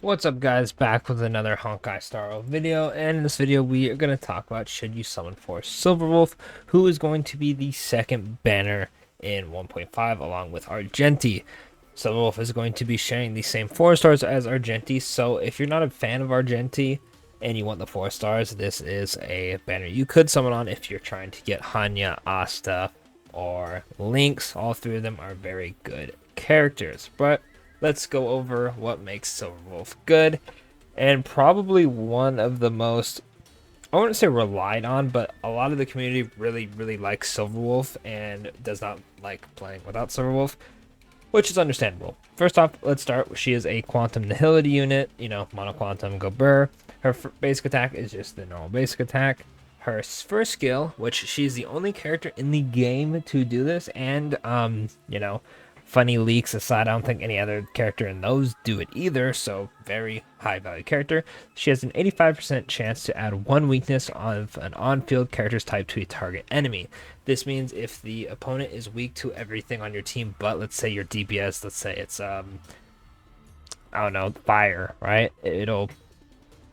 What's up guys, back with another Honkai Star video, and in this video we are going to talk about should you summon for Silverwolf, who is going to be the second banner in 1.5 along with Argenti. Silverwolf is going to be sharing the same 4 stars as Argenti, so if you're not a fan of Argenti and you want the 4 stars, this is a banner you could summon on if you're trying to get Hanya, Asta, or Lynx. All 3 of them are very good characters, but let's go over what makes Silverwolf good, and probably one of the most, I wouldn't say relied on, but a lot of the community really likes Silverwolf and does not like playing without Silverwolf, which is understandable. First off, let's start. She is a quantum nihility unit, mono quantum go burr. Her basic attack is just the normal basic attack. Her first skill, which she's the only character in the game to do this, and funny leaks aside, I don't think any other character in those do it either, so very high value character. She has an 85% chance to add 1 weakness of an on-field character's type to a target enemy. This means if the opponent is weak to everything on your team, but let's say your DPS, let's say it's I don't know, fire, right? It'll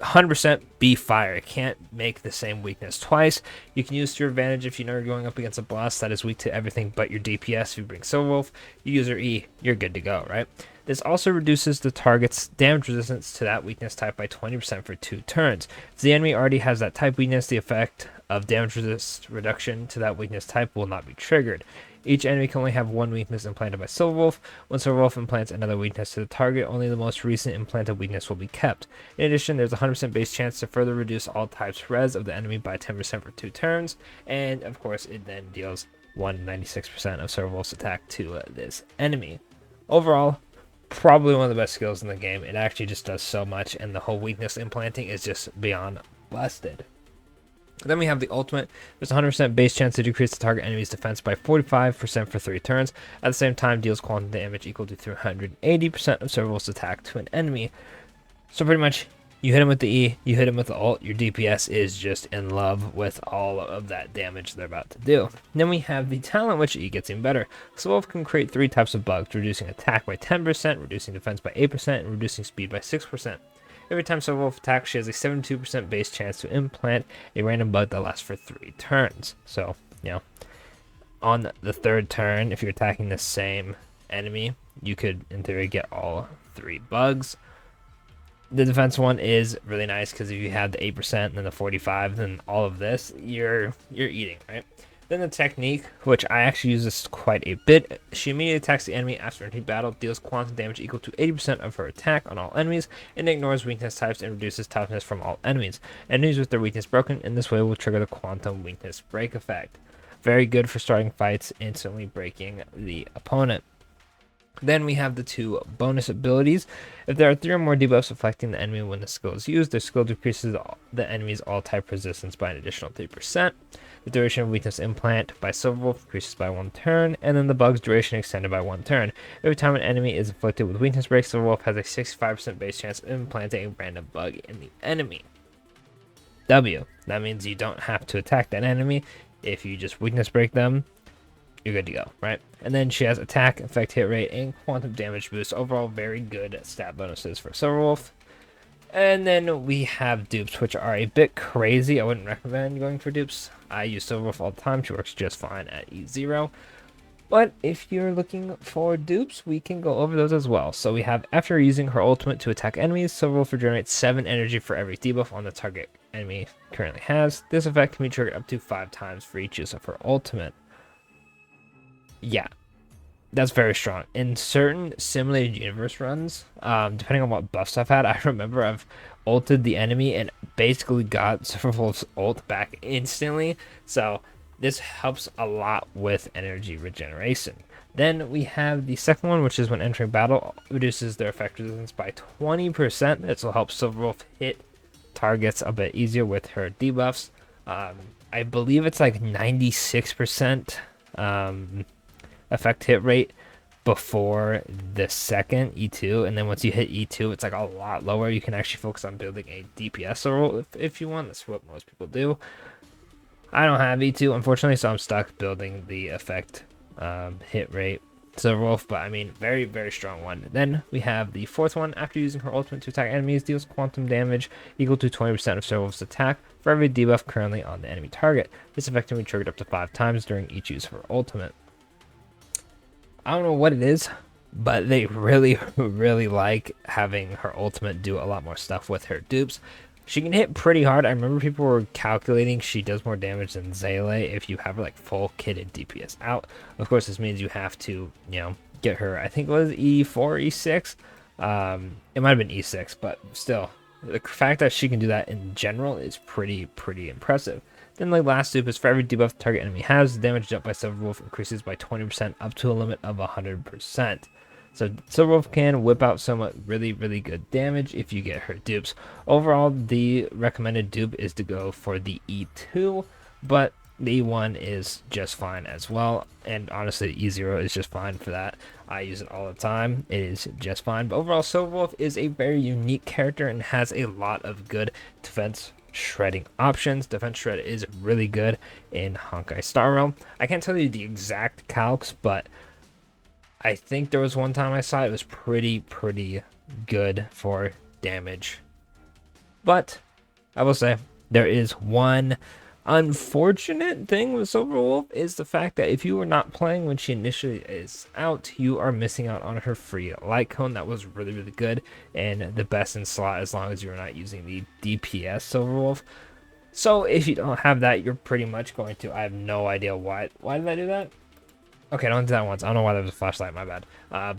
100% be fire. It can't make the same weakness twice. You can use to your advantage if you know you're going up against a boss that is weak to everything but your DPS. If you bring Silverwolf, you use her E, you're good to go, right? This also reduces the target's damage resistance to that weakness type by 20% for 2 turns. If the enemy already has that type weakness, the effect of damage resist reduction to that weakness type will not be triggered. Each enemy can only have 1 weakness implanted by Silverwolf. When Silverwolf implants another weakness to the target, only the most recent implanted weakness will be kept. In addition, there's a 100% base chance to further reduce all types res of the enemy by 10% for 2 turns, and of course it then deals 196% of Silverwolf's attack to this enemy. Overall, probably one of the best skills in the game. It actually just does so much, and the whole weakness implanting is just beyond busted. Then we have the ultimate. There's a 100% base chance to decrease the target enemy's defense by 45% for 3 turns. At the same time, deals quantum damage equal to 380% of Silverwolf's attack to an enemy. So pretty much, you hit him with the E, you hit him with the ult, your DPS is just in love with all of that damage they're about to do. Then we have the talent, which E gets even better. Silverwolf can create 3 types of bugs, reducing attack by 10%, reducing defense by 8%, and reducing speed by 6%. Every time Silverwolf attacks, she has a 72% base chance to implant a random bug that lasts for 3 turns. So, on the 3rd turn, if you're attacking the same enemy, you could, in theory, get all 3 bugs. The defense one is really nice because if you have the 8% and then the 45%, then all of this, you're eating, right? Then the technique, which I actually use this quite a bit. She immediately attacks the enemy after entering battle, deals quantum damage equal to 80% of her attack on all enemies, and ignores weakness types and reduces toughness from all enemies. Enemies with their weakness broken in this way will trigger the quantum weakness break effect. Very good for starting fights, instantly breaking the opponent. Then we have the 2 bonus abilities. If there are 3 or more debuffs affecting the enemy when the skill is used, their skill decreases the enemy's all-type resistance by an additional 3%. The duration of weakness implant by Silverwolf increases by 1 turn, and then the bug's duration extended by 1 turn. Every time an enemy is afflicted with weakness break, Silverwolf has a 65% base chance of implanting a random bug in the enemy. W. That means you don't have to attack that enemy. If you just weakness break them, you're good to go, right? And then she has attack, effect hit rate, and quantum damage boost. Overall, very good stat bonuses for Silverwolf. And then we have dupes, which are a bit crazy. I wouldn't recommend going for dupes. I use Silverwolf all the time. She works just fine at E0. But if you're looking for dupes, we can go over those as well. So we have, after using her ultimate to attack enemies, Silverwolf regenerates 7 energy for every debuff on the target enemy currently has. This effect can be triggered up to 5 times for each use of her ultimate. Yeah, that's very strong. In certain simulated universe runs, depending on what buffs I've had, I remember I've ulted the enemy and basically got Silverwolf's ult back instantly. So this helps a lot with energy regeneration. Then we have the second one, which is when entering battle, reduces their effect resistance by 20%. This will help Silverwolf hit targets a bit easier with her debuffs. I believe it's like 96%. Effect hit rate before the second E2, and then once you hit E2, it's like a lot lower. You can actually focus on building a DPS role if you want. That's what most people do. I don't have E2, unfortunately, so I'm stuck building the effect hit rate Silverwolf, but I mean, very, very strong one. Then we have the fourth one. After using her ultimate to attack enemies, deals quantum damage equal to 20% of Silverwolf's attack for every debuff currently on the enemy target. This effect can be triggered up to 5 times during each use of her ultimate. I don't know what it is, but they really, really like having her ultimate do a lot more stuff with her dupes. She can hit pretty hard. I remember people were calculating she does more damage than Zele if you have her like full kitted DPS out. Of course, this means you have to, get her, I think it was E4, E6. It might have been E6, but still, the fact that she can do that in general is pretty impressive. Then the last dupe is for every debuff the target enemy has, the damage dealt by Silverwolf increases by 20% up to a limit of 100%. So Silverwolf can whip out somewhat really good damage if you get her dupes. Overall, the recommended dupe is to go for the E2, but the E1 is just fine as well. And honestly, the E0 is just fine for that. I use it all the time. It is just fine. But overall, Silverwolf is a very unique character and has a lot of good defense shredding options. Defense shred is really good in Honkai Star Realm. I can't tell you the exact calcs, but I think there was one time I saw it was pretty good for damage. But I will say there is one unfortunate thing with Silverwolf is the fact that if you are not playing when she initially is out, you are missing out on her free light cone. That was really good and the best in slot as long as you're not using the DPS Silverwolf. So if you don't have that, you're pretty much going to, I have no idea why did I do that? Okay, I don't do that once. I don't know why there was a flashlight, my bad.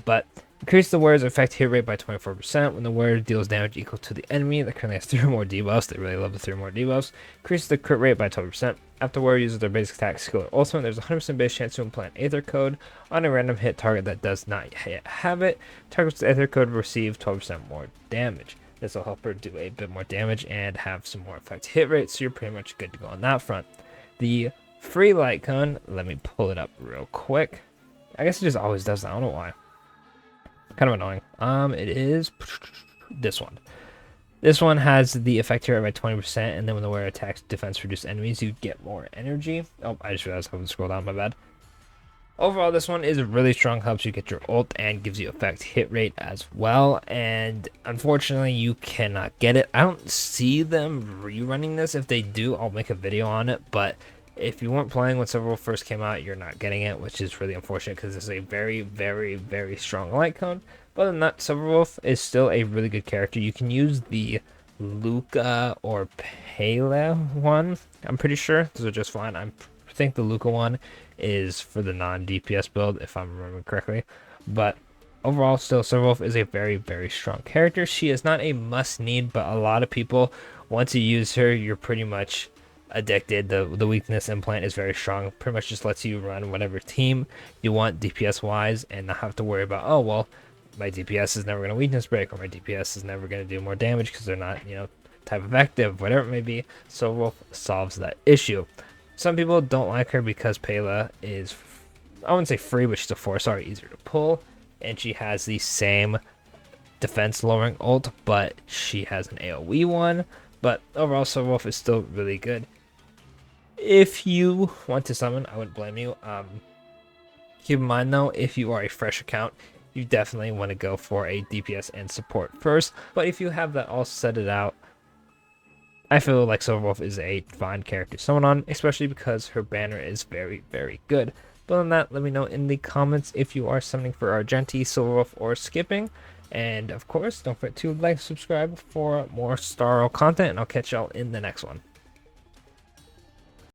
But increase the warrior's effect hit rate by 24% when the warrior deals damage equal to the enemy that currently has 3 or more debuffs. They really love the 3 or more debuffs. Increase the crit rate by 20%. After the warrior uses their basic attack, skill, or ultimate, there's a 100% base chance to implant Aether Code on a random hit target that does not yet have it. Targets with Aether Code receive 12% more damage. This will help her do a bit more damage and have some more effect hit rate, so you're pretty much good to go on that front. The free light cone, let me pull it up real quick. I guess it just always does that. I don't know why. Kind of annoying. It is this one. This one has the effect here by 20%, and then when the wearer attacks defense reduced enemies, you get more energy. Oh, I just realized I have to scroll down, my bad. Overall, this one is really strong, helps you get your ult, and gives you effect hit rate as well. And unfortunately, you cannot get it. I don't see them rerunning this. If they do, I'll make a video on it, but if you weren't playing when Silverwolf first came out, you're not getting it, which is really unfortunate because it's a very strong light cone. But other than that, Silverwolf is still a really good character. You can use the Luca or Pele one, I'm pretty sure. Those are just fine. I think the Luca one is for the non-DPS build, if I'm remembering correctly. But overall, still, Silverwolf is a very strong character. She is not a must-need, but a lot of people, once you use her, you're pretty much addicted. The weakness implant is very strong. Pretty much just lets you run whatever team you want DPS wise and not have to worry about, oh well, my DPS is never going to weakness break, or my DPS is never going to do more damage because they're not, type effective, whatever it may be. Silverwolf solves that issue. Some people don't like her because Pele is, I wouldn't say free, but she's a 4-star, easier to pull, and she has the same defense lowering ult, but she has an AoE one. But overall, Silverwolf is still really good. If you want to summon, I wouldn't blame you. Keep in mind though, if you are a fresh account, you definitely want to go for a DPS and support first. But if you have that all set it out, I feel like Silverwolf is a fine character to summon on, especially because her banner is very good. But other than that, let me know in the comments if you are summoning for Argenti, Silverwolf, or skipping. And of course, don't forget to like, subscribe for more Star Rail content, and I'll catch y'all in the next one.